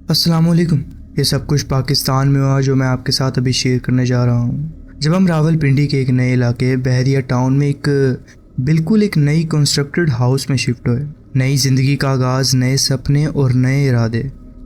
अस्सलामुअलैकुम। ये सब कुछ पाकिस्तान में हुआ जो मैं आपके साथ अभी शेयर करने जा रहा हूँ। जब हम रावलपिंडी के एक नए इलाके बहरिया टाउन में एक नई कंस्ट्रक्टेड हाउस में शिफ्ट हुए। नई ज़िंदगी का आगाज़, नए सपने और नए इरादे।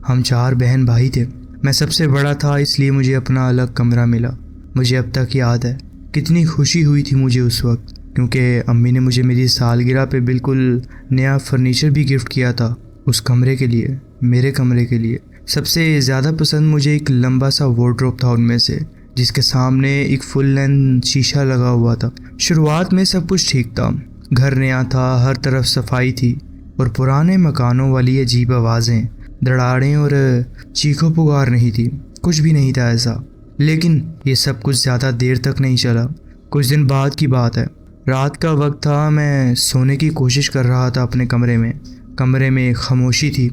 हम 4 बहन भाई थे। मैं सबसे बड़ा था, इसलिए मुझे अपना अलग कमरा मिला। मुझे अब तक याद है कितनी खुशी हुई थी मुझे उस वक्त, क्योंकि अम्मी ने मुझे मेरी सालगिरह पे बिल्कुल नया फर्नीचर भी गिफ्ट किया था उस कमरे के लिए, मेरे कमरे के लिए। सबसे ज़्यादा पसंद मुझे एक लंबा सा वार्डरोब था उनमें से, जिसके सामने एक फुल लेंथ शीशा लगा हुआ था। शुरुआत में सब कुछ ठीक था। घर नया था, हर तरफ सफाई थी और पुराने मकानों वाली अजीब आवाज़ें, दराड़ें और चीखों पुकार नहीं थी। कुछ भी नहीं था ऐसा। लेकिन ये सब कुछ ज़्यादा देर तक नहीं चला। कुछ दिन बाद की बात है। रात का वक्त था, मैं सोने की कोशिश कर रहा था अपने कमरे में खामोशी थी।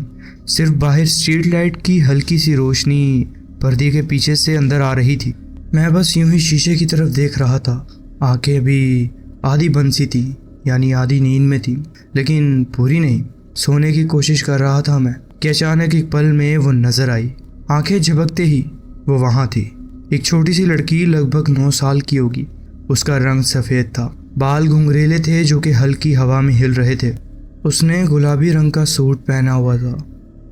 सिर्फ बाहर स्ट्रीट लाइट की हल्की सी रोशनी पर्दे के पीछे से अंदर आ रही थी। मैं बस यूं ही शीशे की तरफ देख रहा था। आंखें भी आधी बंद सी थी, यानी आधी नींद में थी, लेकिन पूरी नहीं। सोने की कोशिश कर रहा था मैं कि अचानक एक पल में वो नजर आई। आंखें झपकते ही वो वहाँ थी। एक छोटी सी लड़की, लगभग 9 साल की होगी। उसका रंग सफ़ेद था, बाल घुंघरेले थे जो कि हल्की हवा में हिल रहे थे। उसने गुलाबी रंग का सूट पहना हुआ था।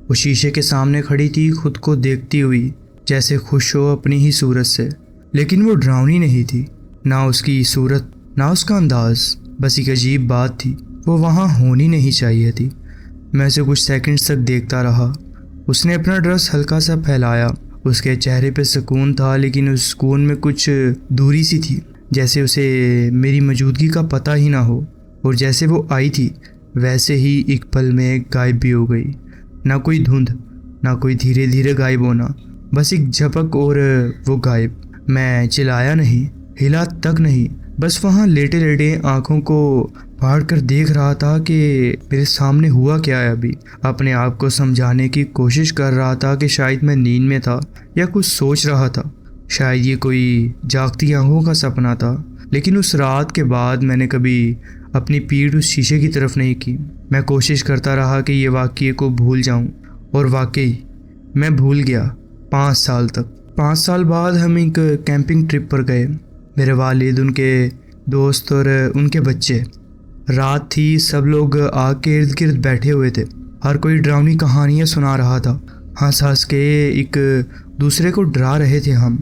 वो शीशे के सामने खड़ी थी, खुद को देखती हुई, जैसे खुश हो अपनी ही सूरत से। लेकिन वो डरावनी नहीं थी, ना उसकी सूरत ना उसका अंदाज। बस एक अजीब बात थी, वो वहाँ होनी नहीं चाहिए थी। मैं उसे कुछ सेकंड्स तक देखता रहा। उसने अपना ड्रेस हल्का सा फैलाया। उसके चेहरे पे सुकून था, लेकिन उस सुकून में कुछ दूरी सी थी, जैसे उसे मेरी मौजूदगी का पता ही ना हो। और जैसे वो आई थी वैसे ही एक पल में गायब भी हो गई। ना कोई धुंध, ना कोई धीरे धीरे गायब होना, बस एक झपक और वो गायब। मैं चिल्लाया नहीं, हिला तक नहीं, बस वहाँ लेटे लेटे आंखों को फाड़ कर देख रहा था कि मेरे सामने हुआ क्या है। अभी अपने आप को समझाने की कोशिश कर रहा था कि शायद मैं नींद में था या कुछ सोच रहा था। शायद ये कोई जागती आंखों का सपना था। लेकिन उस रात के बाद मैंने कभी अपनी पीठ उस शीशे की तरफ नहीं की। मैं कोशिश करता रहा कि ये वाक़ये को भूल जाऊं, और वाकई मैं भूल गया। 5 साल तक। 5 साल बाद हम एक कैंपिंग ट्रिप पर गए। मेरे वालिद, उनके दोस्त और उनके बच्चे। रात थी, सब लोग आग के इर्द गिर्द बैठे हुए थे। हर कोई डरावनी कहानियाँ सुना रहा था। हंस हंस के एक दूसरे को डरा रहे थे हम।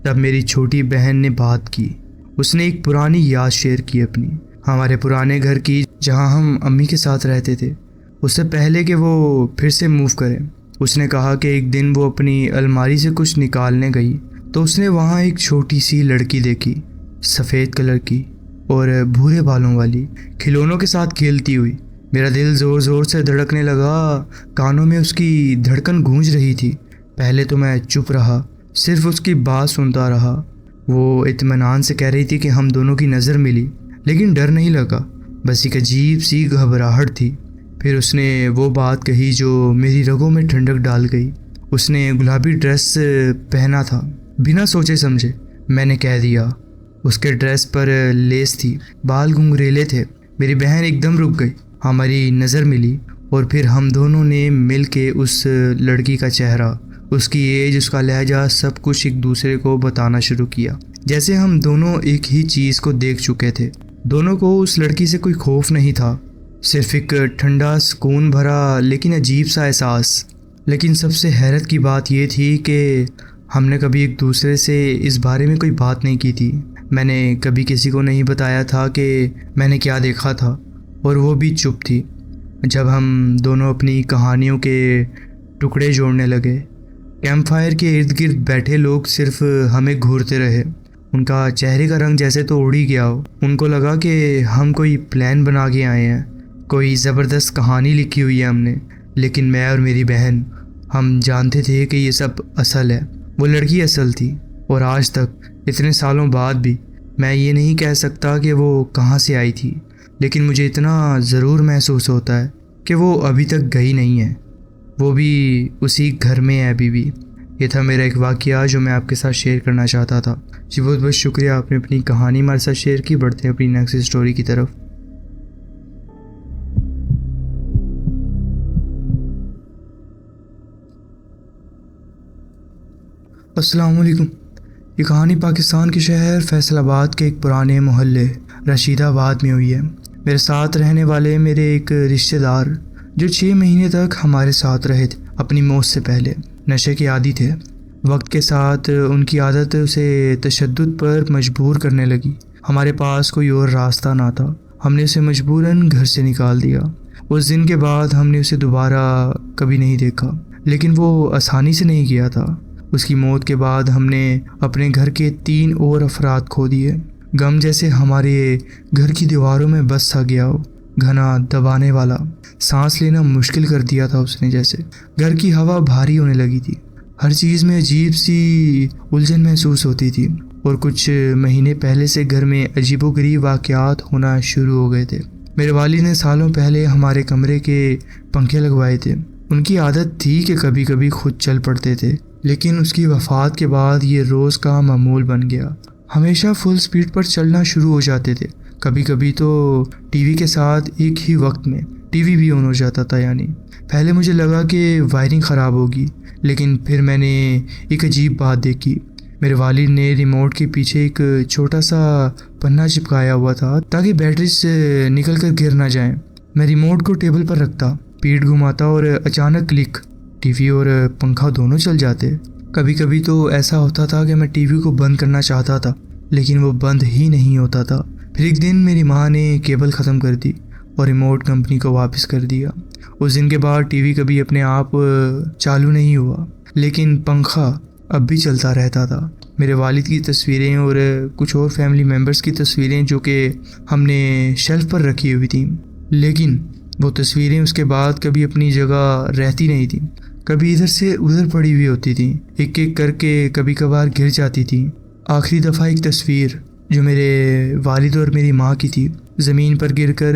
तब मेरी छोटी बहन ने बात की। उसने एक पुरानी याद शेयर की अपनी, हमारे पुराने घर की, जहां हम अम्मी के साथ रहते थे, उससे पहले कि वो फिर से मूव करें। उसने कहा कि एक दिन वो अपनी अलमारी से कुछ निकालने गई तो उसने वहां एक छोटी सी लड़की देखी, सफ़ेद कलर की और भूरे बालों वाली, खिलौनों के साथ खेलती हुई। मेरा दिल ज़ोर ज़ोर से धड़कने लगा। कानों में उसकी धड़कन गूंज रही थी। पहले तो मैं चुप रहा, सिर्फ उसकी बात सुनता रहा। वो इत्मीनान से कह रही थी कि हम दोनों की नज़र मिली, लेकिन डर नहीं लगा, बस एक अजीब सी घबराहट थी। फिर उसने वो बात कही जो मेरी रगों में ठंडक डाल गई। उसने गुलाबी ड्रेस पहना था। बिना सोचे समझे मैंने कह दिया। उसके ड्रेस पर लेस थी, बाल घुंघरेले थे। मेरी बहन एकदम रुक गई। हमारी नज़र मिली और फिर हम दोनों ने मिल के उस लड़की का चेहरा, उसकी एज, उसका लहजा, सब कुछ एक दूसरे को बताना शुरू किया, जैसे हम दोनों एक ही चीज़ को देख चुके थे। दोनों को उस लड़की से कोई खौफ नहीं था, सिर्फ एक ठंडा, सुकून भरा लेकिन अजीब सा एहसास। लेकिन सबसे हैरत की बात यह थी कि हमने कभी एक दूसरे से इस बारे में कोई बात नहीं की थी। मैंने कभी किसी को नहीं बताया था कि मैंने क्या देखा था, और वो भी चुप थी। जब हम दोनों अपनी कहानियों के टुकड़े जोड़ने लगे, कैंप फायर के इर्द गिर्द बैठे लोग सिर्फ हमें घूरते रहे। उनका चेहरे का रंग जैसे तो उड़ ही गया हो। उनको लगा कि हम कोई प्लान बना के आए हैं, कोई ज़बरदस्त कहानी लिखी हुई है हमने। लेकिन मैं और मेरी बहन, हम जानते थे कि ये सब असल है। वो लड़की असल थी, और आज तक इतने सालों बाद भी मैं ये नहीं कह सकता कि वो कहाँ से आई थी, लेकिन मुझे इतना ज़रूर महसूस होता है कि वो अभी तक गई नहीं है। वो भी उसी घर में है अभी भी। ये था मेरा एक वाक़या जो मैं आपके साथ शेयर करना चाहता था। जी बहुत बहुत शुक्रिया, आपने अपनी कहानी हमारे साथ शेयर की। बढ़ते हैं अपनी नेक्स्ट स्टोरी की तरफ। अस्सलाम वालेकुम। ये कहानी पाकिस्तान के शहर फैसलाबाद के एक पुराने मोहल्ले रशीदाबाद में हुई है। मेरे साथ रहने वाले मेरे एक रिश्तेदार जो 6 महीने तक हमारे साथ रहे थे, अपनी मौत से पहले नशे के आदी थे। वक्त के साथ उनकी आदत उसे तशद्दुद पर मजबूर करने लगी। हमारे पास कोई और रास्ता ना था, हमने उसे मजबूरन घर से निकाल दिया। उस दिन के बाद हमने उसे दोबारा कभी नहीं देखा, लेकिन वो आसानी से नहीं गया था। उसकी मौत के बाद हमने अपने घर के 3 और अफराद खो दिए। गम जैसे हमारे घर की दीवारों में बस सा गया हो, घना दबाने वाला, सांस लेना मुश्किल कर दिया था उसने। जैसे घर की हवा भारी होने लगी थी, हर चीज़ में अजीब सी उलझन महसूस होती थी। और कुछ महीने पहले से घर में अजीबोगरीब वाक़यात होना शुरू हो गए थे। मेरे वालिद ने सालों पहले हमारे कमरे के पंखे लगवाए थे। उनकी आदत थी कि कभी कभी खुद चल पड़ते थे, लेकिन उसकी वफ़ात के बाद ये रोज़ का मामूल बन गया। हमेशा फुल स्पीड पर चलना शुरू हो जाते थे। कभी कभी तो टीवी के साथ एक ही वक्त में टीवी भी ऑन हो जाता था। यानी पहले मुझे लगा कि वायरिंग ख़राब होगी, लेकिन फिर मैंने एक अजीब बात देखी। मेरे वालिद ने रिमोट के पीछे एक छोटा सा पन्ना चिपकाया हुआ था ताकि बैटरी से निकल कर गिर ना जाए। मैं रिमोट को टेबल पर रखता, पीठ घुमाता और अचानक क्लिक, टीवी और पंखा दोनों चल जाते। कभी कभी तो ऐसा होता था कि मैं टीवी को बंद करना चाहता था, लेकिन वो बंद ही नहीं होता था। फिर एक दिन मेरी माँ ने केबल ख़त्म कर दी और रिमोट कंपनी को वापस कर दिया। उस दिन के बाद टीवी कभी अपने आप चालू नहीं हुआ, लेकिन पंखा अब भी चलता रहता था। मेरे वालिद की तस्वीरें और कुछ और फैमिली मेम्बर्स की तस्वीरें जो कि हमने शेल्फ पर रखी हुई थी, लेकिन वो तस्वीरें उसके बाद कभी अपनी जगह रहती नहीं थी। कभी इधर से उधर पड़ी हुई होती थी, एक एक करके कभी कभार गिर जाती थी। आखिरी दफ़ा एक तस्वीर जो मेरे वालिद और मेरी माँ की थी, ज़मीन पर गिरकर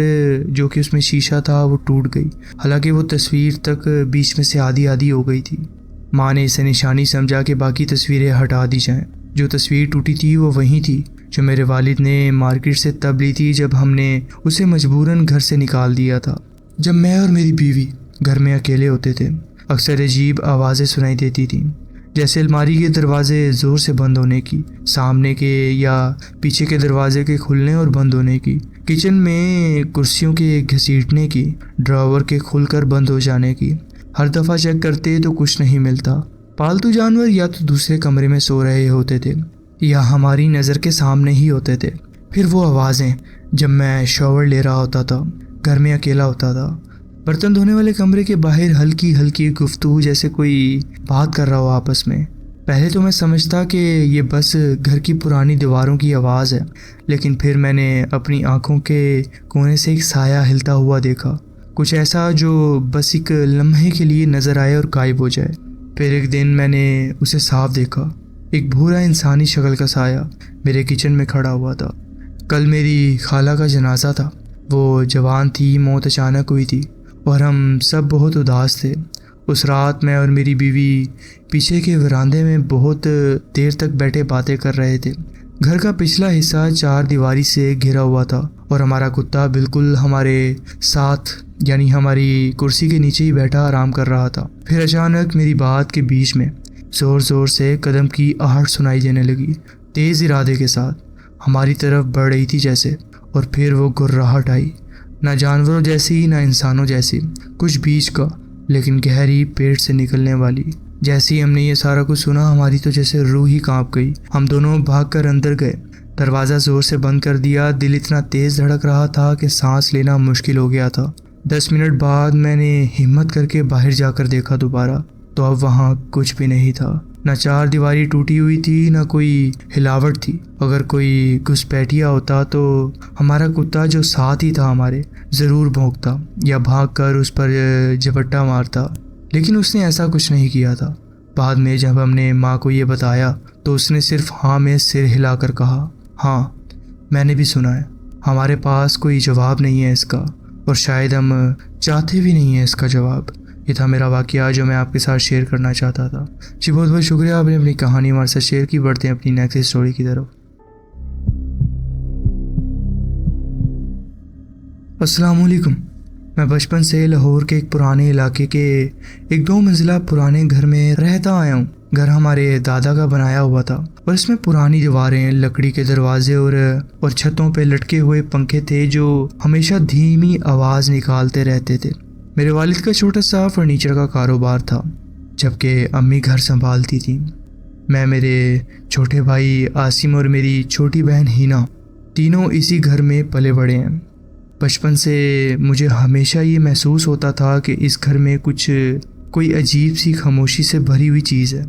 जो कि उसमें शीशा था वो टूट गई। हालांकि वो तस्वीर तक बीच में से आधी आधी हो गई थी। माँ ने इसे निशानी समझा कि बाकी तस्वीरें हटा दी जाएं। जो तस्वीर टूटी थी वो वही थी जो मेरे वालिद ने मार्केट से तब ली थी जब हमने उसे मजबूरन घर से निकाल दिया था। जब मैं और मेरी बीवी घर में अकेले होते थे, अक्सर अजीब आवाज़ें सुनाई देती थीं, जैसे अलमारी के दरवाजे ज़ोर से बंद होने की, सामने के या पीछे के दरवाजे के खुलने और बंद होने की, किचन में कुर्सियों के घसीटने की, ड्रॉवर के खुलकर बंद हो जाने की। हर दफ़ा चेक करते तो कुछ नहीं मिलता। पालतू जानवर या तो दूसरे कमरे में सो रहे होते थे या हमारी नज़र के सामने ही होते थे। फिर वो आवाज़ें जब मैं शॉवर ले रहा होता था, घर में अकेला होता था, बर्तन धोने वाले कमरे के बाहर हल्की हल्की गुफ्तगू जैसे कोई बात कर रहा हो आपस में। पहले तो मैं समझता कि ये बस घर की पुरानी दीवारों की आवाज़ है, लेकिन फिर मैंने अपनी आंखों के कोने से एक साया हिलता हुआ देखा, कुछ ऐसा जो बस एक लम्हे के लिए नज़र आए और गायब हो जाए। फिर एक दिन मैंने उसे साफ देखा, एक भूरा इंसानी शक्ल का साया मेरे किचन में खड़ा हुआ था। कल मेरी खाला का जनाजा था। वो जवान थी, मौत अचानक हुई थी और हम सब बहुत उदास थे। उस रात मैं और मेरी बीवी पीछे के वरांदे में बहुत देर तक बैठे बातें कर रहे थे। घर का पिछला हिस्सा 4 दीवारी से घिरा हुआ था और हमारा कुत्ता बिल्कुल हमारे साथ यानी हमारी कुर्सी के नीचे ही बैठा आराम कर रहा था। फिर अचानक मेरी बात के बीच में ज़ोर ज़ोर से कदम की आहट सुनाई देने लगी, तेज़ इरादे के साथ हमारी तरफ बढ़ रही थी जैसे। और फिर वो गुर्राहट आई, ना जानवरों जैसी ना इंसानों जैसी, कुछ बीच का, लेकिन गहरी पेट से निकलने वाली। जैसे ही हमने ये सारा कुछ सुना, हमारी तो जैसे रूह ही कांप गई। हम दोनों भागकर अंदर गए, दरवाज़ा ज़ोर से बंद कर दिया। दिल इतना तेज़ धड़क रहा था कि सांस लेना मुश्किल हो गया था। 10 मिनट बाद मैंने हिम्मत करके बाहर जाकर देखा दोबारा, तो अब वहाँ कुछ भी नहीं था। ना 4 दीवारी टूटी हुई थी, ना कोई हिलावट थी। अगर कोई घुसपैठिया होता तो हमारा कुत्ता जो साथ ही था हमारे ज़रूर भौंकता या भागकर उस पर झपट्टा मारता, लेकिन उसने ऐसा कुछ नहीं किया था। बाद में जब हमने माँ को ये बताया तो उसने सिर्फ हाँ में सिर हिलाकर कहा, हाँ मैंने भी सुना है। हमारे पास कोई जवाब नहीं है इसका, और शायद हम चाहते भी नहीं हैं इसका जवाब। ये था मेरा वाक़या जो मैं आपके साथ शेयर करना चाहता था। जी बहुत बहुत शुक्रिया, आपने अपनी कहानी हमारे साथ शेयर की। बढ़ते हैं अपनी नेक्स्ट स्टोरी की तरफ। अस्सलाम वालेकुम। मैं बचपन से लाहौर के एक पुराने इलाके के एक 2 मंजिला पुराने घर में रहता आया हूँ। घर हमारे दादा का बनाया हुआ था और इसमें पुरानी दीवारें, लकड़ी के दरवाजे और छतों पे लटके हुए पंखे थे जो हमेशा धीमी आवाज़ निकालते रहते थे। मेरे वालिद का छोटा सा फर्नीचर का कारोबार था, जबकि अम्मी घर संभालती थी। मैं, मेरे छोटे भाई आसिम और मेरी छोटी बहन हिना तीनों इसी घर में पले बड़े हैं। बचपन से मुझे हमेशा ये महसूस होता था कि इस घर में कोई अजीब सी खामोशी से भरी हुई चीज़ है,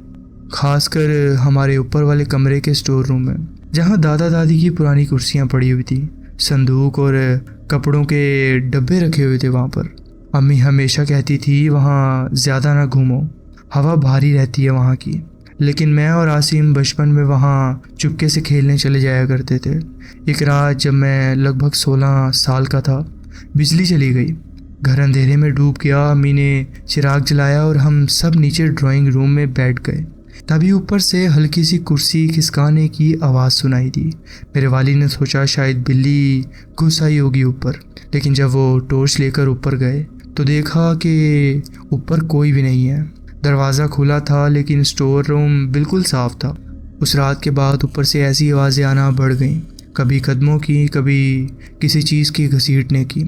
खासकर हमारे ऊपर वाले कमरे के स्टोर रूम में, जहाँ दादा दादी की पुरानी कुर्सियाँ पड़ी हुई थी, संदूक और कपड़ों के डब्बे रखे हुए थे वहाँ पर। अम्मी हमेशा कहती थी वहाँ ज़्यादा ना घूमो, हवा भारी रहती है वहाँ की। लेकिन मैं और आसिम बचपन में वहाँ चुपके से खेलने चले जाया करते थे। एक रात जब मैं लगभग 16 साल का था, बिजली चली गई, घर अंधेरे में डूब गया। अम्मी ने चिराग जलाया और हम सब नीचे ड्राइंग रूम में बैठ गए। तभी ऊपर से हल्की सी कुर्सी खिसकाने की आवाज़ सुनाई दी। मेरे वालिद ने सोचा शायद बिल्ली घुस आई होगी ऊपर, लेकिन जब वो टॉर्च लेकर ऊपर गए तो देखा कि ऊपर कोई भी नहीं है। दरवाज़ा खुला था लेकिन स्टोर रूम बिल्कुल साफ था। उस रात के बाद ऊपर से ऐसी आवाज़ें आना बढ़ गईं, कभी कदमों की, कभी किसी चीज़ की घसीटने की।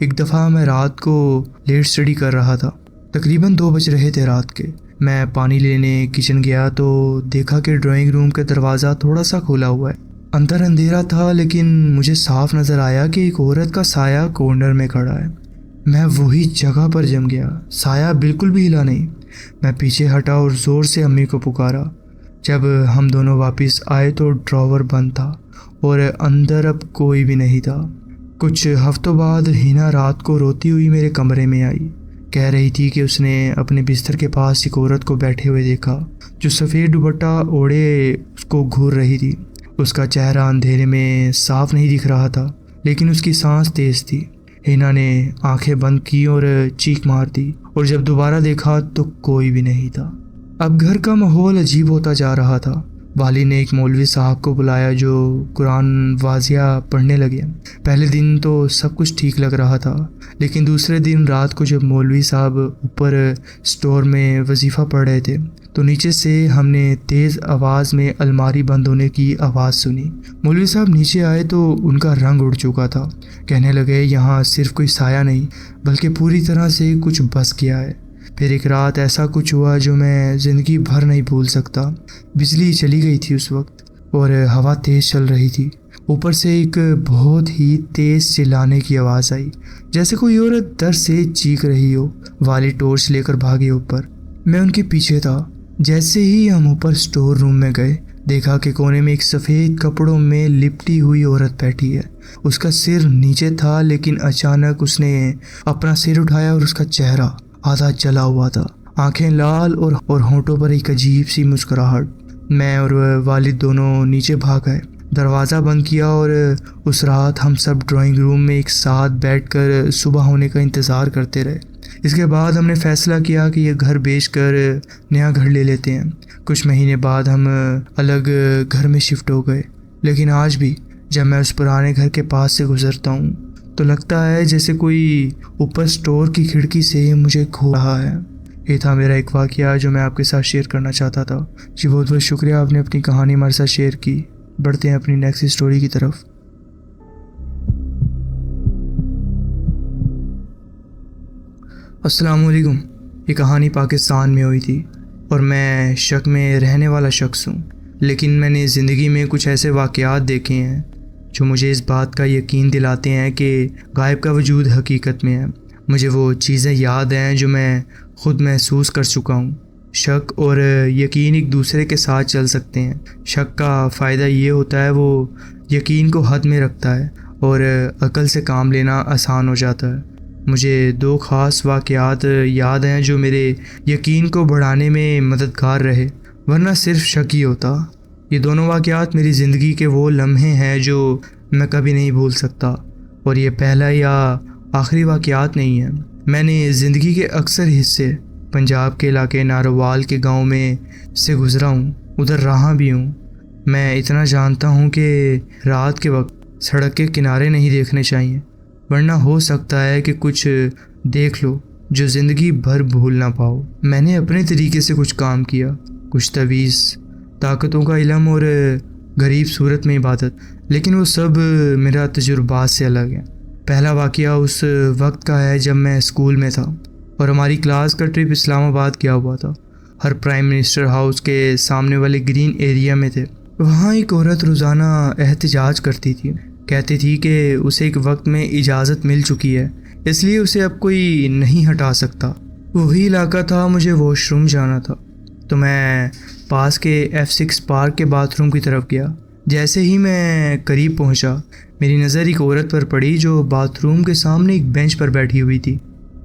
एक दफ़ा मैं रात को लेट स्टडी कर रहा था, तकरीबन 2 बज रहे थे रात के। मैं पानी लेने किचन गया तो देखा कि ड्राइंग रूम का दरवाज़ा थोड़ा सा खुला हुआ है। अंदर अंधेरा था लेकिन मुझे साफ नज़र आया कि एक औरत का साया कॉर्नर में खड़ा है। मैं वही जगह पर जम गया, साया बिल्कुल भी हिला नहीं। मैं पीछे हटा और ज़ोर से अम्मी को पुकारा। जब हम दोनों वापस आए तो ड्रॉवर बंद था और अंदर अब कोई भी नहीं था। कुछ हफ्तों बाद हिना रात को रोती हुई मेरे कमरे में आई। कह रही थी कि उसने अपने बिस्तर के पास एक औरत को बैठे हुए देखा जो सफ़ेद दुपट्टा ओढ़े उसको घूर रही थी। उसका चेहरा अंधेरे में साफ नहीं दिख रहा था, लेकिन उसकी सांस तेज़ थी। हिना ने आंखें बंद की और चीख मार दी, और जब दोबारा देखा तो कोई भी नहीं था। अब घर का माहौल अजीब होता जा रहा था। वाली ने एक मौलवी साहब को बुलाया जो कुरान वाजिया पढ़ने लगे। पहले दिन तो सब कुछ ठीक लग रहा था, लेकिन दूसरे दिन रात को जब मौलवी साहब ऊपर स्टोर में वजीफ़ा पढ़ रहे थे तो नीचे से हमने तेज़ आवाज़ में अलमारी बंद होने की आवाज़ सुनी। मौलवी साहब नीचे आए तो उनका रंग उड़ चुका था। कहने लगे, यहाँ सिर्फ कोई साया नहीं बल्कि पूरी तरह से कुछ बस गया है। फिर एक रात ऐसा कुछ हुआ जो मैं ज़िंदगी भर नहीं भूल सकता। बिजली चली गई थी उस वक्त और हवा तेज़ चल रही थी। ऊपर से एक बहुत ही तेज़ चिल्लाने की आवाज़ आई, जैसे कोई औरत दर्द से चीख रही हो। वाली टॉर्च लेकर भागे ऊपर, मैं उनके पीछे था। जैसे ही हम ऊपर स्टोर रूम में गए, देखा कि कोने में एक सफ़ेद कपड़ों में लिपटी हुई औरत बैठी है। उसका सिर नीचे था, लेकिन अचानक उसने अपना सिर उठाया और उसका चेहरा आधा जला हुआ था, आंखें लाल और होंठों पर एक अजीब सी मुस्कुराहट। मैं और वालिद दोनों नीचे भाग गए, दरवाज़ा बंद किया और उस रात हम सब ड्राइंग रूम में एक साथ बैठकर सुबह होने का इंतज़ार करते रहे। इसके बाद हमने फ़ैसला किया कि यह घर बेचकर नया घर ले लेते हैं। कुछ महीने बाद हम अलग घर में शिफ्ट हो गए, लेकिन आज भी जब मैं उस पुराने घर के पास से गुज़रता हूँ तो लगता है जैसे कोई ऊपर स्टोर की खिड़की से मुझे घूर रहा है। ये था मेरा एक वाक़या जो मैं आपके साथ शेयर करना चाहता था। जी बहुत बहुत शुक्रिया, आपने अपनी कहानी हमारे साथ शेयर की। बढ़ते हैं अपनी नेक्स्ट स्टोरी की तरफ। अस्सलाम वालेकुम। ये कहानी पाकिस्तान में हुई थी और मैं शक में रहने वाला शख्स हूँ, लेकिन मैंने ज़िंदगी में कुछ ऐसे वाक़यात देखे हैं जो मुझे इस बात का यकीन दिलाते हैं कि गायब का वजूद हकीकत में है। मुझे वो चीज़ें याद हैं जो मैं ख़ुद महसूस कर चुका हूँ। शक और यकीन एक दूसरे के साथ चल सकते हैं। शक का फ़ायदा ये होता है वो यकीन को हद में रखता है और अक़ल से काम लेना आसान हो जाता है। मुझे 2 ख़ास वाक़यात याद हैं जो मेरे यकीन को बढ़ाने में मददगार रहे, वरना सिर्फ़ शक ही होता। ये दोनों वाक़यात मेरी ज़िंदगी के वो लम्हे हैं जो मैं कभी नहीं भूल सकता, और ये पहला या आखिरी वाक़यात नहीं है। मैंने ज़िंदगी के अक्सर हिस्से पंजाब के इलाके नारोवाल के गांव में से गुज़रा हूँ, उधर रहा भी हूँ। मैं इतना जानता हूँ कि रात के वक्त सड़क के किनारे नहीं देखने चाहिए, वरना हो सकता है कि कुछ देख लो जो ज़िंदगी भर भूल ना पाओ। मैंने अपने तरीके से कुछ काम किया कुछ तवीज़, ताकतों का इल्म और गरीब सूरत में इबादत। लेकिन वो सब मेरा तजुर्बात से अलग है। पहला वाक़या उस वक्त का है जब मैं स्कूल में था और हमारी क्लास का ट्रिप इस्लामाबाद गया हुआ था। हर प्राइम मिनिस्टर हाउस के सामने वाले ग्रीन एरिया में थे। वहाँ एक औरत रोज़ाना एहतजाज करती थी, कहती थी कि उसे एक वक्त में इजाज़त मिल चुकी है, इसलिए उसे अब कोई नहीं हटा सकता। वही इलाका था, मुझे वॉशरूम जाना था तो मैं पास के F6 पार्क के बाथरूम की तरफ गया। जैसे ही मैं करीब पहुंचा, मेरी नज़र एक औरत पर पड़ी जो बाथरूम के सामने एक बेंच पर बैठी हुई थी।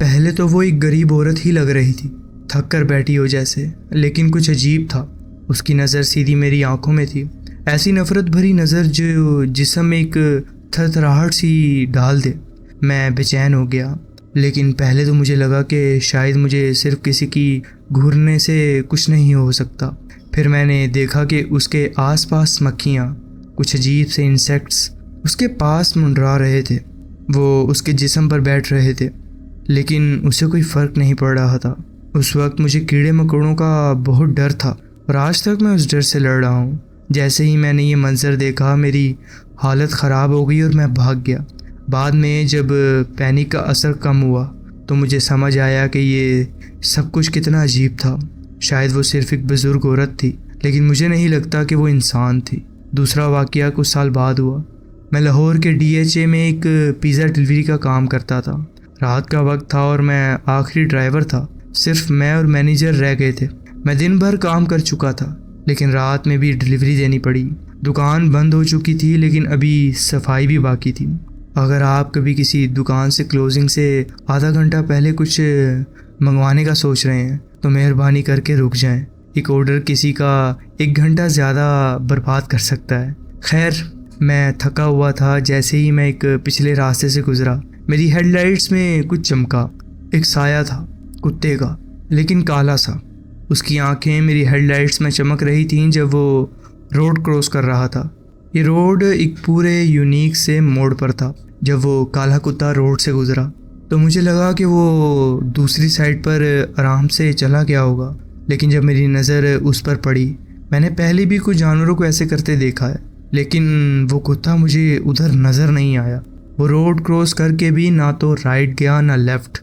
पहले तो वो एक गरीब औरत ही लग रही थी, थक कर बैठी हो जैसे, लेकिन कुछ अजीब था। उसकी नज़र सीधी मेरी आंखों में थी, ऐसी नफ़रत भरी नज़र जो जिस्म में एक थरथराहट सी डाल दे। मैं बेचैन हो गया, लेकिन पहले तो मुझे लगा कि शायद मुझे सिर्फ किसी की घूरने से कुछ नहीं हो सकता। फिर मैंने देखा कि उसके आसपास मक्खियाँ, कुछ अजीब से इंसेक्ट्स उसके पास मंडरा रहे थे। वो उसके जिस्म पर बैठ रहे थे, लेकिन उसे कोई फ़र्क नहीं पड़ रहा था। उस वक्त मुझे कीड़े मकोड़ों का बहुत डर था और आज तक मैं उस डर से लड़ रहा हूँ। जैसे ही मैंने ये मंज़र देखा, मेरी हालत ख़राब हो गई और मैं भाग गया। बाद में जब पैनिक का असर कम हुआ तो मुझे समझ आया कि ये सब कुछ कितना अजीब था। शायद वो सिर्फ एक बुज़ुर्ग औरत थी, लेकिन मुझे नहीं लगता कि वो इंसान थी। दूसरा वाक़या कुछ साल बाद हुआ। मैं लाहौर के DHA में एक पिज़्ज़ा डिलीवरी का काम करता था। रात का वक्त था और मैं आखिरी ड्राइवर था। सिर्फ मैं और मैनेजर रह गए थे। मैं दिन भर काम कर चुका था, लेकिन रात में भी डिलीवरी देनी पड़ी। दुकान बंद हो चुकी थी, लेकिन अभी सफाई भी बाकी थी। अगर आप कभी किसी दुकान से क्लोजिंग से आधा घंटा पहले कुछ मंगवाने का सोच रहे हैं तो मेहरबानी करके रुक जाएं। एक ऑर्डर किसी का 1 घंटा ज़्यादा बर्बाद कर सकता है। खैर, मैं थका हुआ था। जैसे ही मैं एक पिछले रास्ते से गुजरा, मेरी हेडलाइट्स में कुछ चमका। एक साया था, कुत्ते का, लेकिन काला सा। उसकी आंखें मेरी हेडलाइट्स में चमक रही थीं जब वो रोड क्रॉस कर रहा था। ये रोड एक पूरे यूनिक से मोड़ पर था। जब वो काला कुत्ता रोड से गुजरा तो मुझे लगा कि वो दूसरी साइड पर आराम से चला गया होगा, लेकिन जब मेरी नज़र उस पर पड़ी, मैंने पहले भी कुछ जानवरों को ऐसे करते देखा है, लेकिन वो कुत्ता मुझे उधर नज़र नहीं आया। वो रोड क्रॉस करके भी ना तो राइट गया ना लेफ़्ट।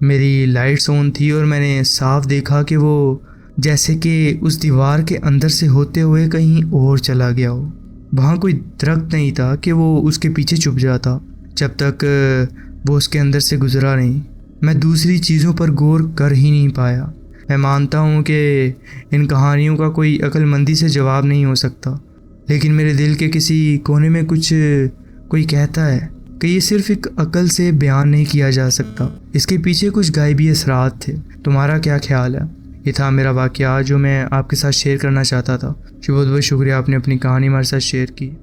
मेरी लाइट्स ऑन थी और मैंने साफ देखा कि वो जैसे कि उस दीवार के अंदर से होते हुए कहीं और चला गया हो। वहाँ कोई दरख्त नहीं था कि वो उसके पीछे छुप जाता जब तक वो उसके अंदर से गुजरा नहीं। मैं दूसरी चीज़ों पर गौर कर ही नहीं पाया। मैं मानता हूँ कि इन कहानियों का कोई अक्लमंदी से जवाब नहीं हो सकता, लेकिन मेरे दिल के किसी कोने में कोई कहता है कि ये सिर्फ एक अकल से बयान नहीं किया जा सकता। इसके पीछे कुछ गायबी असरात थे। तुम्हारा क्या ख्याल है? ये था मेरा वाक़या जो मैं आपके साथ शेयर करना चाहता था। बहुत बहुत शुक्रिया, आपने अपनी कहानी हमारे साथ शेयर की।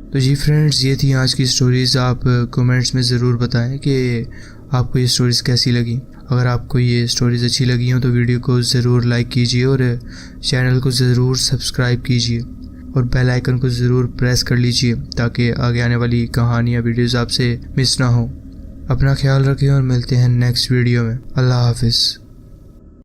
तो जी फ्रेंड्स, ये थी आज की स्टोरीज़। आप कमेंट्स में ज़रूर बताएं कि आपको ये स्टोरीज़ कैसी लगी। अगर आपको ये स्टोरीज़ अच्छी लगी हो तो वीडियो को ज़रूर लाइक कीजिए और चैनल को ज़रूर सब्सक्राइब कीजिए और बेल आइकन को ज़रूर प्रेस कर लीजिए ताकि आगे आने वाली कहानियाँ वीडियोज़ आपसे मिस ना हो। अपना ख्याल रखें और मिलते हैं नेक्स्ट वीडियो में। अल्लाह हाफिज़।